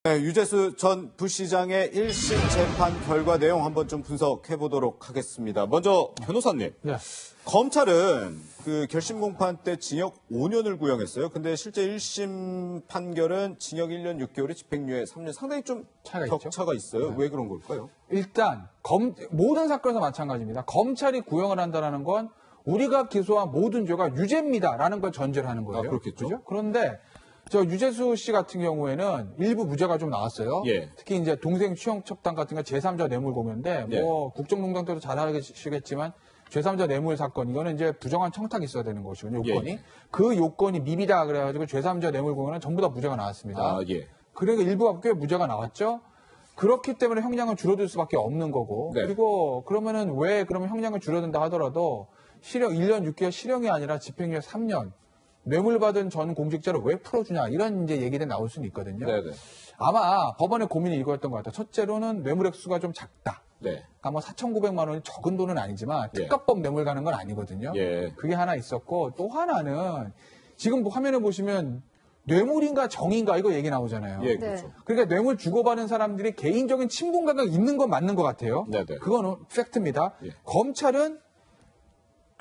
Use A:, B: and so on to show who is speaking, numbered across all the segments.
A: 네, 유재수 전 부시장의 1심 재판 결과 내용 한번 좀 분석해 보도록 하겠습니다. 먼저 변호사님,
B: 네.
A: 검찰은 그 결심 공판 때 징역 5년을 구형했어요. 근데 실제 1심 판결은 징역 1년 6개월에 집행유예 3년. 상당히 좀 격차가 있어요.
B: 네.
A: 왜 그런 걸까요?
B: 일단 모든 사건에서 마찬가지입니다. 검찰이 구형을 한다는 건 우리가 기소한 모든 죄가 유죄입니다라는 걸 전제를 하는 거예요.
A: 그렇겠죠.
B: 그죠? 그런데 저 유재수 씨 같은 경우에는 일부 무죄가 좀 나왔어요.
A: 예.
B: 특히 이제 동생 취형 첩단 같은 거 제3자 뇌물 공여인데
A: 예.
B: 뭐 국정농단 때도 잘 아시겠지만 제3자 뇌물 사건 이거는 이제 부정한 청탁이 있어야 되는 것이거든요. 요건이.
A: 예.
B: 그 요건이 미비다 그래가지고 제3자 뇌물 공여는 전부 다 무죄가 나왔습니다.
A: 아, 예.
B: 그러니까 일부가 꽤 무죄가 나왔죠. 그렇기 때문에 형량은 줄어들 수밖에 없는 거고.
A: 네.
B: 그리고 그러면은 왜 그러면 형량을 줄어든다 하더라도 실형 1년 6개월 실형이 아니라 집행유예 3년. 뇌물 받은 전 공직자를 왜 풀어주냐 이런 이제 얘기들이 나올 수는 있거든요.
A: 네네.
B: 아마 법원의 고민이 이거였던 것 같아요. 첫째로는 뇌물 액수가 좀 작다.
A: 네.
B: 그러니까 뭐 4,900만 원이 적은 돈은 아니지만
A: 예.
B: 특가법 뇌물 가는 건 아니거든요.
A: 예.
B: 그게 하나 있었고 또 하나는 지금 화면에 보시면 뇌물인가 정인가 이거 얘기 나오잖아요.
A: 예, 그렇죠.
B: 그러니까 뇌물 주고받은 사람들이 개인적인 친분 감각이 있는 건 맞는 것 같아요.
A: 네네.
B: 그거는 팩트입니다.
A: 예.
B: 검찰은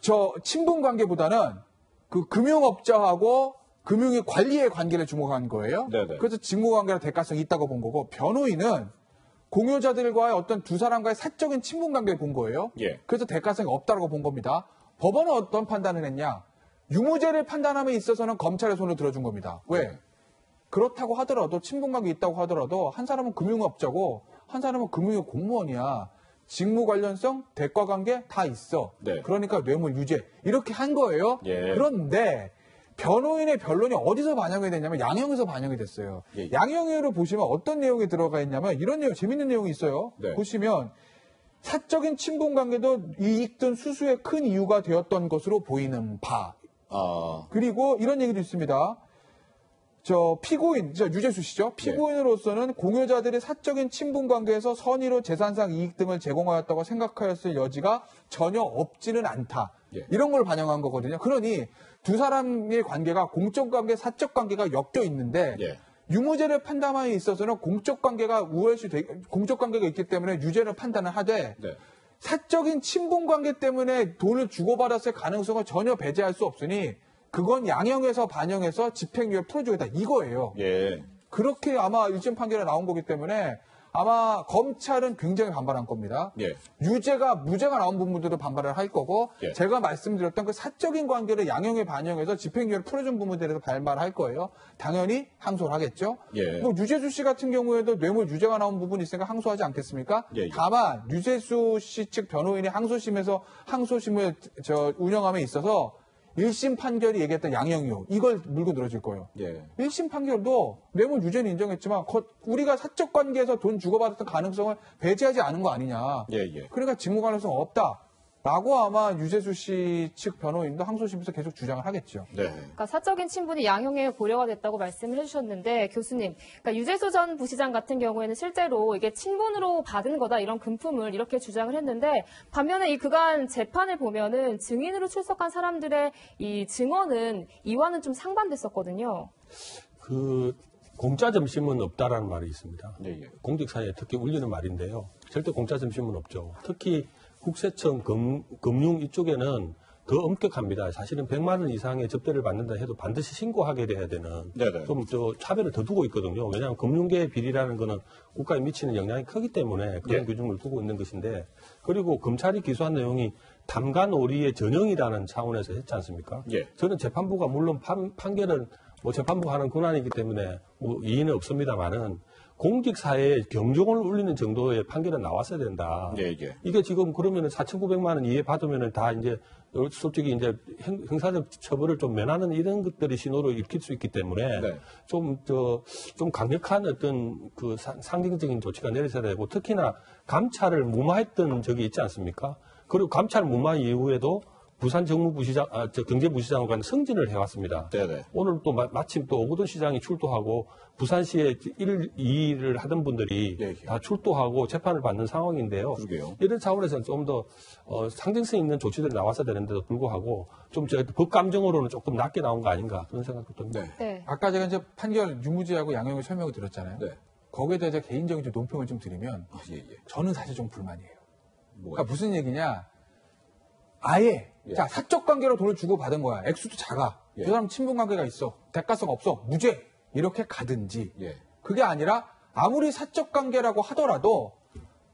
B: 저 친분 관계보다는 그 금융업자하고 금융의 관리의 관계를 주목한 거예요.
A: 네네.
B: 그래서 직무관계나 대가성이 있다고 본 거고 변호인은 공여자들과의 어떤 두 사람과의 사적인 친분 관계를 본 거예요.
A: 예.
B: 그래서 대가성이 없다고 본 겁니다. 법원은 어떤 판단을 했냐? 유무죄를 판단함에 있어서는 검찰의 손을 들어준 겁니다. 왜? 그렇다고 하더라도 친분관계 있다고 하더라도 한 사람은 금융업자고 한 사람은 금융의 공무원이야. 직무 관련성, 대가 관계 다 있어.
A: 네.
B: 그러니까 뇌물 유죄 이렇게 한 거예요.
A: 예.
B: 그런데 변호인의 변론이 어디서 반영이 됐냐면 양형에서 반영이 됐어요.
A: 예.
B: 양형으로 보시면 어떤 내용이 들어가 있냐면 이런 내용 재밌는 내용이 있어요.
A: 네.
B: 보시면 사적인 친분 관계도 이익 등 수수의 큰 이유가 되었던 것으로 보이는 바. 그리고 이런 얘기도 있습니다. 저 피고인, 유재수 씨죠. 피고인으로서는 공여자들의 사적인 친분 관계에서 선의로 재산상 이익 등을 제공하였다고 생각하였을 여지가 전혀 없지는 않다.
A: 예.
B: 이런 걸 반영한 거거든요. 그러니 두 사람의 관계가 공적 관계, 사적 관계가 엮여 있는데
A: 예.
B: 유무죄를 판단함에 있어서는 공적 관계가 우월시 공적 관계가 있기 때문에 유죄를 판단을 하되
A: 네.
B: 사적인 친분 관계 때문에 돈을 주고받았을 가능성을 전혀 배제할 수 없으니 그건 양형에서 반영해서 집행유예 풀어주겠다 이거예요.
A: 예.
B: 그렇게 아마 1심 판결에 나온 거기 때문에 아마 검찰은 굉장히 반발한 겁니다.
A: 예.
B: 무죄가 나온 부분들도 반발을 할 거고
A: 예.
B: 제가 말씀드렸던 그 사적인 관계를 양형에 반영해서 집행유예를 풀어준 부분들에 대해서 반발할 거예요. 당연히 항소를 하겠죠.
A: 예.
B: 뭐 유재수 씨 같은 경우에도 뇌물 유죄가 나온 부분이 있으니까 항소하지 않겠습니까?
A: 예.
B: 다만 유재수 씨 측 변호인이 항소심에서 항소심을 운영함에 있어서 1심 판결이 얘기했던 양형이요. 이걸 물고 늘어질 거예요.
A: 예.
B: 1심 판결도 뇌물 유죄는 인정했지만 우리가 사적 관계에서 돈 주고받았던 가능성을 배제하지 않은 거 아니냐.
A: 예, 예.
B: 그러니까 직무 가능성 없다. 라고 아마 유재수 씨 측 변호인도 항소심에서 계속 주장을 하겠죠.
A: 네.
C: 그러니까 사적인 친분이 양형에 고려가 됐다고 말씀을 해주셨는데 교수님, 그러니까 유재수 전 부시장 같은 경우에는 실제로 이게 친분으로 받은 거다 이런 금품을 이렇게 주장을 했는데 반면에 이 그간 재판을 보면은 증인으로 출석한 사람들의 이 증언은 이와는 좀 상반됐었거든요.
D: 그 공짜 점심은 없다라는 말이 있습니다.
A: 예, 예.
D: 공직사회에 특히 울리는 말인데요. 절대 공짜 점심은 없죠. 특히 국세청, 금융 이쪽에는 더 엄격합니다. 사실은 100만 원 이상의 접대를 받는다 해도 반드시 신고하게 돼야 되는
A: 네네.
D: 좀 차별을 더 두고 있거든요. 왜냐하면 금융계 비리라는 거는 국가에 미치는 영향이 크기 때문에 그런
A: 예.
D: 규정을 두고 있는 것인데 그리고 검찰이 기소한 내용이 탐관오리의 전형이라는 차원에서 했지 않습니까?
A: 예.
D: 저는 재판부가 물론 판결은 뭐 재판부가 하는 권한이기 때문에 뭐 이의는 없습니다만은 공직사회에 경종을 울리는 정도의 판결은 나왔어야 된다.
A: 예, 예.
D: 이게 지금 그러면은 4,900만 원 이해 받으면은 다 이제 솔직히 이제 형사적 처벌을 좀 면하는 이런 것들이 신호를 일으킬 수 있기 때문에
A: 네.
D: 좀 강력한 어떤 그 상징적인 조치가 내려져야 되고 특히나 감찰을 무마했던 적이 있지 않습니까? 그리고 감찰 무마 이후에도 부산 경제부시장으로 가는 승진을 해왔습니다.
A: 네네.
D: 오늘 또 마침 또 오거돈 시장이 출두하고 부산시에 1, 2를 하던 분들이
A: 예, 예.
D: 다 출두하고 재판을 받는 상황인데요.
A: 그러게요.
D: 이런 차원에서는 좀 더 상징성 있는 조치들이 나왔어야 되는데도 불구하고 좀 법 감정으로는 조금 낮게 나온 거 아닌가 그런 생각도 듭니다.
A: 네.
C: 네.
B: 아까 제가 이제 판결 유무죄하고 양형을 설명을 드렸잖아요.
A: 네.
B: 거기에 대해서 개인적인 좀 논평을 좀 드리면
A: 예.
B: 저는 사실 좀 불만이에요.
A: 뭐가
B: 그러니까 무슨 얘기냐? 아예
A: 예.
B: 자 사적 관계로 돈을 주고 받은 거야. 액수도 작아.
A: 예.
B: 그 사람 친분 관계가 있어. 대가성 없어. 무죄. 이렇게 가든지.
A: 예.
B: 그게 아니라 아무리 사적 관계라고 하더라도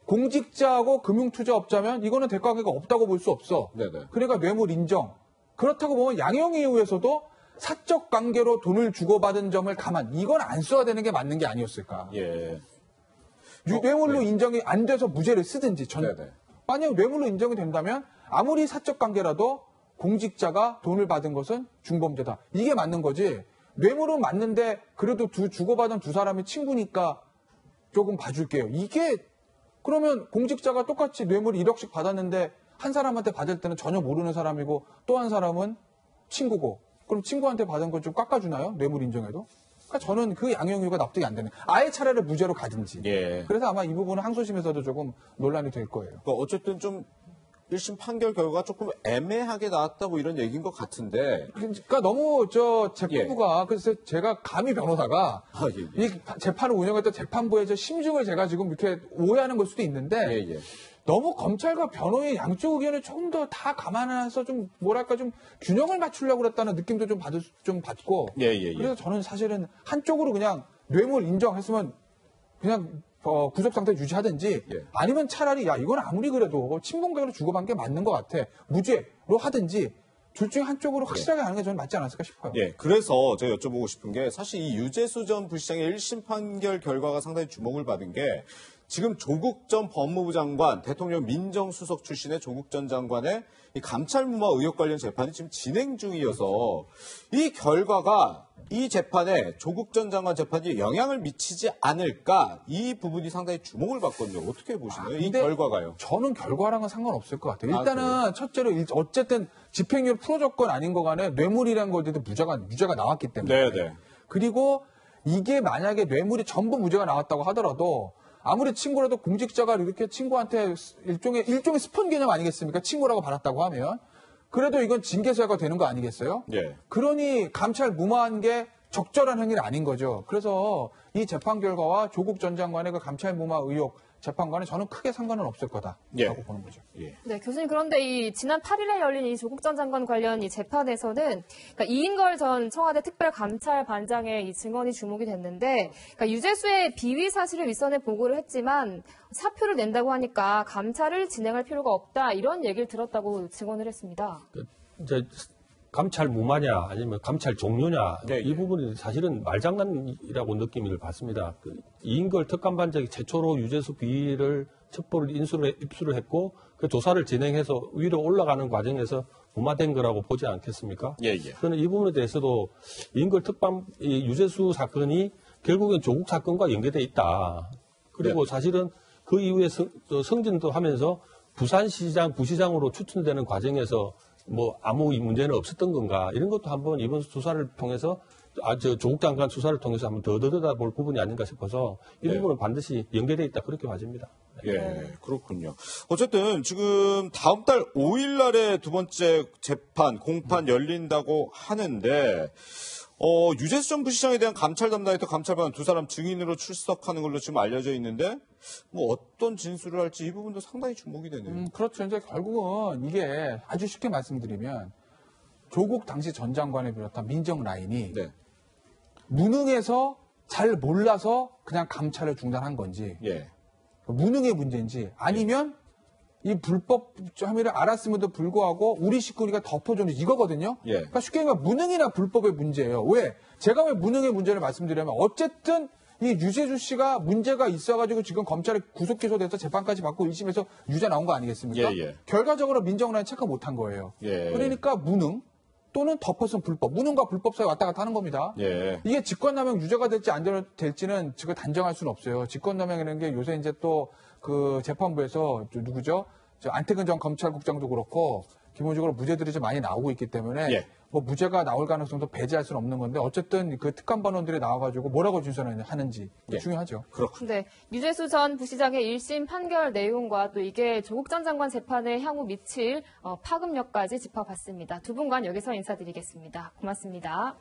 B: 공직자하고 금융투자업자면 이거는 대가관계가 없다고 볼 수 없어.
A: 네네.
B: 그러니까 뇌물 인정. 그렇다고 보면 양형이후에서도 사적 관계로 돈을 주고받은 점을 가만. 이건 안 써야 되는 게 맞는 게 아니었을까.
A: 예.
B: 뇌물로
A: 네.
B: 인정이 안 돼서 무죄를 쓰든지.
A: 네네.
B: 만약 뇌물로 인정이 된다면 아무리 사적 관계라도 공직자가 돈을 받은 것은 중범죄다. 이게 맞는 거지. 뇌물은 맞는데 그래도 주고받은 두 사람이 친구니까 조금 봐줄게요. 이게 그러면 공직자가 똑같이 뇌물 1억씩 받았는데 한 사람한테 받을 때는 전혀 모르는 사람이고 또 한 사람은 친구고 그럼 친구한테 받은 건 좀 깎아주나요? 뇌물 인정해도? 그러니까 저는 그 양형이유가 납득이 안 되는. 아예 차라리 무죄로 가든지.
A: 예.
B: 그래서 아마 이 부분은 항소심에서도 조금 논란이 될 거예요.
A: 그러니까 어쨌든 좀 1심 판결 결과가 조금 애매하게 나왔다 뭐 이런 얘기인 것 같은데.
B: 그러니까 너무 재판부가 그래서 제가 감히 변호사가
A: 예.
B: 이 재판을 운영할 때 재판부의 심증을 제가 지금 이렇게 오해하는 걸 수도 있는데
A: 예.
B: 너무 검찰과 변호의 양쪽 의견을 조금 더 다 감안해서 좀 뭐랄까 좀 균형을 맞추려고 그랬다는 느낌도 좀 받고
A: 예.
B: 그래서 저는 사실은 한쪽으로 그냥 뇌물 인정했으면 그냥 구속 상태 유지하든지
A: 예.
B: 아니면 차라리 야 이건 아무리 그래도 친분관계로 주고받은 게 맞는 것 같아 무죄로 하든지 둘 중에 한쪽으로 확실하게 하는 게 저는 맞지 않았을까 싶어요.
A: 예, 그래서 제가 여쭤보고 싶은 게 사실 이 유재수 전 부시장의 1심 판결 결과가 상당히 주목을 받은 게 지금 조국 전 법무부 장관, 대통령 민정수석 출신의 조국 전 장관의 이 감찰무마 의혹 관련 재판이 지금 진행 중이어서 이 결과가 이 재판에 조국 전 장관 재판이 영향을 미치지 않을까 이 부분이 상당히 주목을 받거든요. 어떻게 보시나요? 이
B: 근데
A: 결과가요.
B: 저는 결과랑은 상관없을 것 같아요.
A: 아,
B: 일단은 첫째로 어쨌든 집행유예 프로조건 아닌 거 간에 뇌물이라는 거에 대해서 무죄가 나왔기 때문에.
A: 네네.
B: 그리고 이게 만약에 뇌물이 전부 무죄가 나왔다고 하더라도 아무리 친구라도 공직자가 이렇게 친구한테 일종의 스폰 개념 아니겠습니까? 친구라고 받았다고 하면. 그래도 이건 징계사유가 되는 거 아니겠어요?
A: 예.
B: 그러니 감찰 무마한 게 적절한 행위는 아닌 거죠. 그래서 이 재판 결과와 조국 전 장관의 그 감찰 무마 의혹 재판과는 저는 크게 상관은 없을 거다라고
A: 예.
B: 보는 거죠.
A: 예.
C: 네, 교수님 그런데 이 지난 8일에 열린 이 조국 전 장관 관련 이 재판에서는 그러니까 이인걸 전 청와대 특별감찰반장의 이 증언이 주목이 됐는데 그러니까 유재수의 비위 사실을 윗선에 보고를 했지만 사표를 낸다고 하니까 감찰을 진행할 필요가 없다 이런 얘기를 들었다고 증언을 했습니다.
D: 이제 감찰 무마냐 아니면 감찰 종료냐
A: 네,
D: 이 부분이 사실은 말장난이라고 느낌을 받습니다. 이인걸 특감반장이 최초로 유재수 비위를 첩보를 입수를 했고 그 조사를 진행해서 위로 올라가는 과정에서 무마된 거라고 보지 않겠습니까?
A: 예.
D: 저는 이 부분에 대해서도 이인걸 이 유재수 사건이 결국엔 조국 사건과 연계돼 있다. 그리고
A: 네.
D: 사실은 그 이후에 승진도 하면서 부시장으로 추천되는 과정에서 뭐 아무 문제는 없었던 건가 이런 것도 한번 이번 수사를 통해서 조국 장관 수사를 통해서 한번 더 들여다볼 부분이 아닌가 싶어서 이
A: 네.
D: 부분은 반드시 연계되어 있다 그렇게 봐집니다.
A: 예, 그렇군요. 어쨌든 지금 다음 달 5일 날에 두 번째 재판, 공판 열린다고 하는데 유재수 전 부시장에 대한 감찰 담당했던 감찰관 두 사람 증인으로 출석하는 걸로 지금 알려져 있는데 뭐 어떤 진술을 할지 이 부분도 상당히 주목이 되네요.
B: 그렇죠. 이제 결국은 이게 아주 쉽게 말씀드리면 조국 당시 전 장관을 비롯한 민정 라인이
A: 네.
B: 무능해서 잘 몰라서 그냥 감찰을 중단한 건지
A: 예.
B: 무능의 문제인지 아니면 이 불법 혐의를 알았음에도 불구하고 우리 식구니까 덮어주는 이거거든요.
A: 예.
B: 그러니까 쉽게 얘기하면 무능이나 불법의 문제예요. 왜? 제가 왜 무능의 문제를 말씀드리냐면 어쨌든 이 유재수 씨가 문제가 있어가지고 지금 검찰에 구속 기소돼서 재판까지 받고 1심에서 유죄 나온 거 아니겠습니까?
A: 예.
B: 결과적으로 민정라인 체크 못한 거예요.
A: 예.
B: 그러니까 무능 또는 덮어선 불법. 무능과 불법 사이 왔다 갔다 하는 겁니다.
A: 예.
B: 이게 직권남용 유죄가 될지 안 될지는 지금 단정할 수는 없어요. 직권남용이라는 게 요새 이제 또 그 재판부에서 누구죠? 안태근 전 검찰국장도 그렇고 기본적으로 무죄들이 좀 많이 나오고 있기 때문에
A: 예.
B: 뭐 무죄가 나올 가능성도 배제할 수는 없는 건데 어쨌든 그 특감반원들이 나와가지고 뭐라고 진술하는지
A: 예.
B: 중요하죠.
A: 그렇군요.
C: 네, 유재수 전 부시장의 1심 판결 내용과 또 이게 조국 전 장관 재판에 향후 미칠 파급력까지 짚어봤습니다. 두 분간 여기서 인사드리겠습니다. 고맙습니다.